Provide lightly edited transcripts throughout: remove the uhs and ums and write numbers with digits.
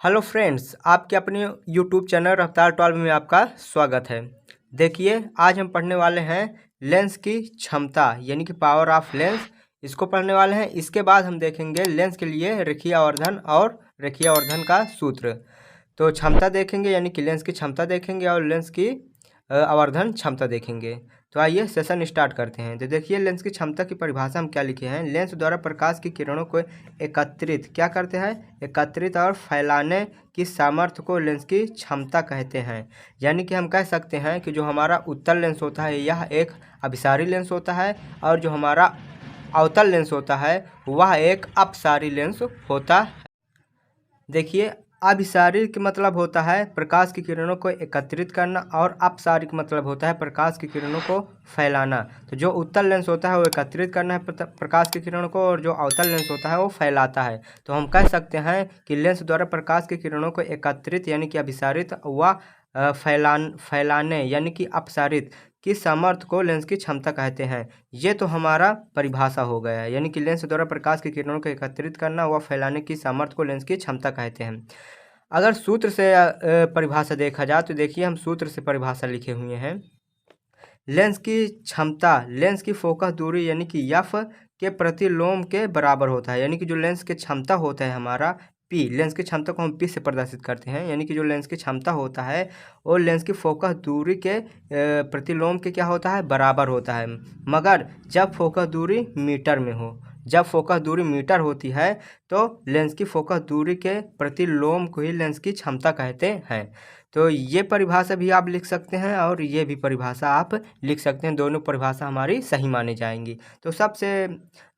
Hello friends, आपके अपने YouTube channel रफ्तार 12 में आपका स्वागत है। देखिए, आज हम पढ़ने वाले हैं लेंस की क्षमता यानी कि पावर ऑफ लेंस। इसको पढ़ने वाले हैं। इसके बाद हम देखेंगे लेंस के लिए रेखीय आवर्धन और रेखीय आवर्धन का सूत्र। तो क्षमता देखेंगे यानी कि लेंस की क्षमता देखेंगे और लेंस की आवर्धन क्षमता देखेंगे। तो आइए सेशन स्टार्ट करते हैं। तो देखिए, लेंस की क्षमता की परिभाषा हम क्या लिखे हैं। लेंस द्वारा प्रकाश की किरणों को एकत्रित क्या करते हैं, एकत्रित और फैलाने की सामर्थ्य को लेंस की क्षमता कहते हैं। यानी कि हम कह सकते हैं कि जो हमारा उत्तल लेंस होता है यह एक अभिसारी लेंस होता है और जो हमारा अवतल लेंस होता है वह एक अपसारी लेंस होता है। देखिए, अभिसारी का मतलब होता है प्रकाश की किरणों को एकत्रित करना और अपसारी का मतलब होता है प्रकाश की किरणों को फैलाना। तो जो उत्तल लेंस होता है वो एकत्रित करना है प्रकाश की किरणों को, और जो अवतल लेंस होता है वो फैलाता है। तो हम कह सकते हैं कि लेंस द्वारा प्रकाश की किरणों को एकत्रित यानी कि अभिसारित व फैलाने यानी कि अपसारित की सामर्थ्य को लेंस की क्षमता कहते हैं। ये तो हमारा परिभाषा हो गया है, यानी कि लेंस द्वारा प्रकाश की किरणों को एकत्रित करना व फैलाने की सामर्थ्य को लेंस की क्षमता कहते हैं। अगर सूत्र से परिभाषा देखा जाए तो देखिए, हम सूत्र से परिभाषा लिखे हुए हैं। लेंस की क्षमता लेंस की फोकस दूरी यानी कि एफ के प्रतिलोम के बराबर होता है। यानी कि जो लेंस की क्षमता होता है हमारा पी, लेंस की क्षमता को हम पी से प्रदर्शित करते हैं। यानी कि जो लेंस की क्षमता होता है वो लेंस की फोकस दूरी के प्रतिलोम के क्या होता है, बराबर होता है। मगर जब फोकस दूरी मीटर में हो, जब फोकस दूरी मीटर होती है तो लेंस की फोकस दूरी के प्रतिलोम को ही लेंस की क्षमता कहते हैं। तो ये परिभाषा भी आप लिख सकते हैं और ये भी परिभाषा आप लिख सकते हैं। दोनों परिभाषा हमारी सही मानी जाएंगी। तो सबसे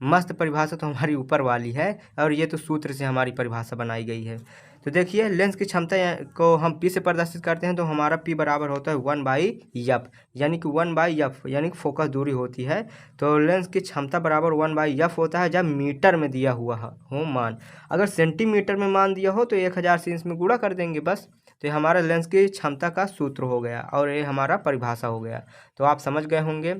मस्त परिभाषा तो हमारी ऊपर वाली है और ये तो सूत्र से हमारी परिभाषा बनाई गई है। तो देखिए, लेंस की क्षमता को हम पी से प्रदर्शित करते हैं तो हमारा पी बराबर होता है 1/f, यानी कि 1/f यानी कि फोकस दूरी होती है। तो लेंस की क्षमता बराबर 1/f होता है जब मीटर में दिया हुआ हो मान। अगर सेंटीमीटर में मान दिया हो तो 1000 से इसमें गुणा कर देंगे बस। तो ये हमारा लेंस की क्षमता का सूत्र हो गया और ये हमारा परिभाषा हो गया। तो आप समझ गए होंगे।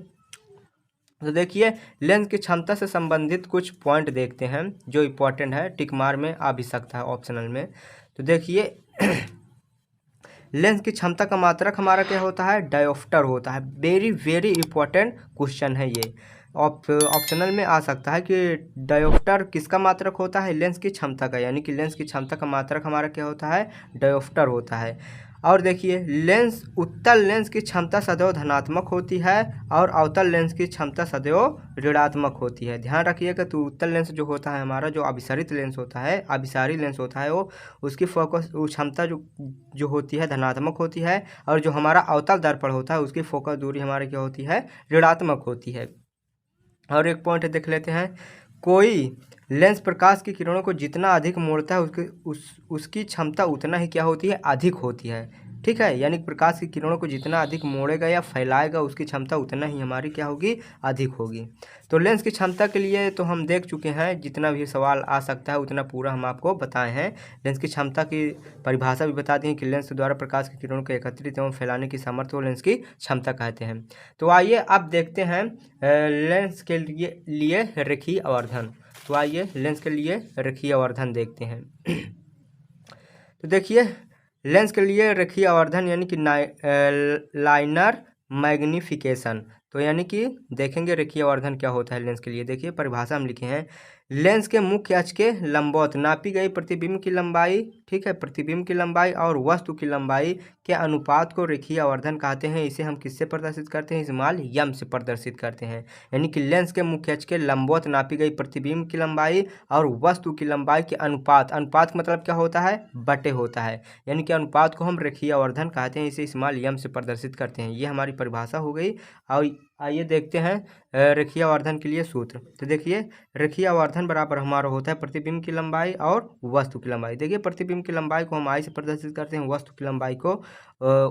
तो देखिए, लेंस की क्षमता से संबंधित कुछ पॉइंट देखते हैं जो इम्पोर्टेंट है, टिक मार में आ भी सकता है ऑप्शनल में। तो देखिए लेंस की क्षमता का मात्रक हमारा क्या होता है, डायोप्टर होता है। वेरी वेरी इंपॉर्टेंट क्वेश्चन है ये, ऑप्शनल में आ सकता है कि डायोप्टर किसका मात्रक होता है, लेंस की क्षमता का। यानी कि लेंस की क्षमता का मात्रक हमारा क्या होता है, डायोप्टर होता है। और देखिए, लेंस उत्तल लेंस की क्षमता सदैव धनात्मक होती है और अवतल लेंस की क्षमता सदैव ऋणात्मक होती है। ध्यान रखिएगा। तो उत्तल लेंस जो होता है हमारा, जो अभिसरित लेंस होता है, अभिसारी लेंस होता है, वो उसकी फोकस क्षमता जो होती है धनात्मक होती है, और जो हमारा अवतल दर्पण होता है उसकी फोकस दूरी हमारी क्या होती है, ऋणात्मक होती है। और एक पॉइंट देख लेते हैं, कोई लेंस प्रकाश की किरणों को जितना अधिक मोड़ता है उसकी क्षमता उतना ही क्या होती है, अधिक होती है। ठीक है, यानी प्रकाश की किरणों को जितना अधिक मोड़ेगा या फैलाएगा उसकी क्षमता उतना ही हमारी क्या होगी, अधिक होगी। तो लेंस की क्षमता के लिए तो हम देख चुके हैं, जितना भी सवाल आ सकता है उतना पूरा हम आपको बताए हैं। लेंस की क्षमता की परिभाषा भी बता दी है कि लेंस द्वारा प्रकाश की किरणों को एकत्रित एवं फैलाने की सामर्थ्य को लेंस की क्षमता कहते हैं। तो आइए अब देखते हैं लेंस के लिए रेखीय आवर्धन। तो आइए लेंस के लिए रेखीय आवर्धन देखते हैं। तो देखिए, लेंस के लिए रेखीय आवर्धन यानी कि लाइनर मैग्निफिकेशन। तो यानी कि देखेंगे रेखीय आवर्धन क्या होता है लेंस के लिए। देखिए, परिभाषा हम लिखे हैं, लेंस के मुख्य अक्ष के लंबवत नापी गई प्रतिबिंब की लंबाई, ठीक है, प्रतिबिंब की लंबाई और वस्तु की लंबाई के अनुपात को रेखीय आवर्धन कहते हैं। इसे हम किससे प्रदर्शित करते हैं, स्मॉल एम से प्रदर्शित करते हैं। यानी कि लेंस के मुख्य अक्ष के लंबवत नापी गई प्रतिबिंब की लंबाई और वस्तु की लंबाई के अनुपात, अनुपात का मतलब क्या होता है, बटे होता है। यानी कि अनुपात को हम रेखीय आवर्धन कहते हैं, इसे स्मॉल एम से प्रदर्शित करते हैं। ये हमारी परिभाषा हो गई। और आइए देखते हैं रेखीय आवर्धन के लिए सूत्र। तो देखिए, रेखीय आवर्धन बराबर हमारा होता है प्रतिबिंब की लंबाई और वस्तु की लंबाई। देखिए, प्रतिबिंब की लंबाई को हम आई से प्रदर्शित करते हैं, वस्तु की लंबाई को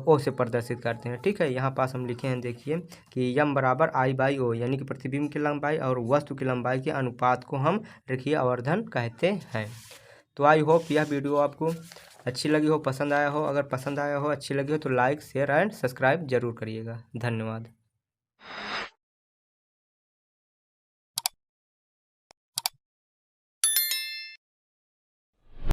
ओ से प्रदर्शित करते हैं। ठीक है, यहाँ पास हम लिखे हैं, देखिए कि यम बराबर I/O, यानी कि प्रतिबिंब की लंबाई और वस्तु की लंबाई के अनुपात को हम रेखीय आवर्धन कहते हैं। तो आई होप यह वीडियो आपको अच्छी लगी हो, पसंद आया हो। अगर पसंद आया हो, अच्छी लगी हो तो लाइक, शेयर एंड सब्सक्राइब जरूर करिएगा। धन्यवाद।